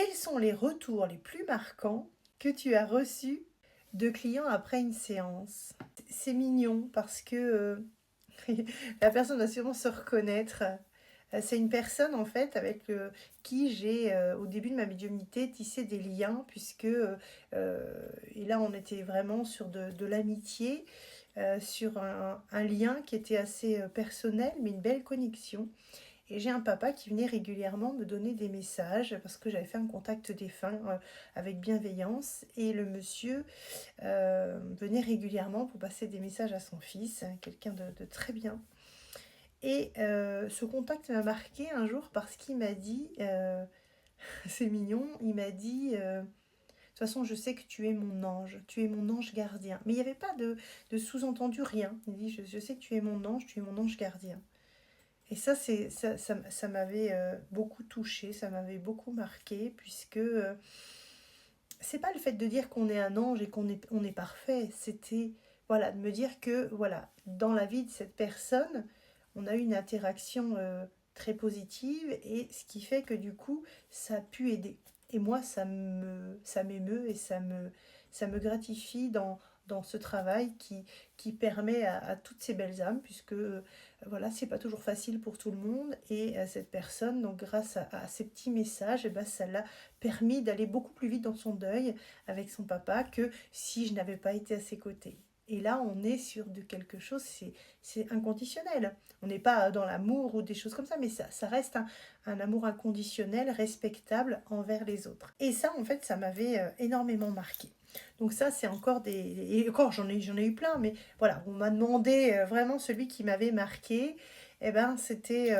Quels sont les retours les plus marquants que tu as reçus de clients après une séance? C'est mignon parce que la personne va sûrement se reconnaître. C'est une personne en fait avec qui j'ai au début de ma médiumnité tissé des liens puisque et là on était vraiment sur de l'amitié, sur un lien qui était assez personnel mais une belle connexion. Et j'ai un papa qui venait régulièrement me donner des messages parce que j'avais fait un contact défunt avec bienveillance. Et le monsieur venait régulièrement pour passer des messages à son fils, quelqu'un de très bien. Et ce contact m'a marqué un jour parce qu'il m'a dit, c'est mignon, il m'a dit, de toute façon je sais que tu es mon ange gardien. Mais il n'y avait pas de sous-entendu, rien. Il dit, je sais que tu es mon ange gardien. Et ça m'avait beaucoup touchée, ça m'avait beaucoup marqué, puisque c'est pas le fait de dire qu'on est un ange et on est parfait, c'était voilà, de me dire que voilà, dans la vie de cette personne, on a eu une interaction très positive, et ce qui fait que du coup, ça a pu aider. Et moi, ça m'émeut et ça me gratifie dans ce travail qui permet à toutes ces belles âmes, puisque voilà, c'est pas toujours facile pour tout le monde. Et cette personne, donc grâce à ces petits messages, et ben, ça l'a permis d'aller beaucoup plus vite dans son deuil avec son papa que si je n'avais pas été à ses côtés. Et là, on est sur de quelque chose, c'est inconditionnel. On n'est pas dans l'amour ou des choses comme ça, mais ça reste un amour inconditionnel, respectable envers les autres. Et ça, en fait, ça m'avait énormément marqué. Donc ça, c'est encore des... Et encore, j'en ai eu plein, mais voilà, on m'a demandé vraiment celui qui m'avait marqué, et ben c'était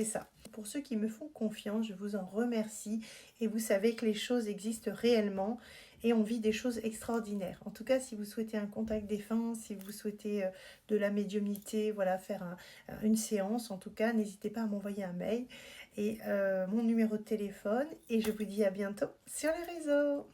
ça. Pour ceux qui me font confiance, je vous en remercie, et vous savez que les choses existent réellement et on vit des choses extraordinaires. En tout cas, si vous souhaitez un contact défunt, si vous souhaitez de la médiumnité, voilà, faire une séance, en tout cas, n'hésitez pas à m'envoyer un mail et mon numéro de téléphone, et je vous dis à bientôt sur les réseaux.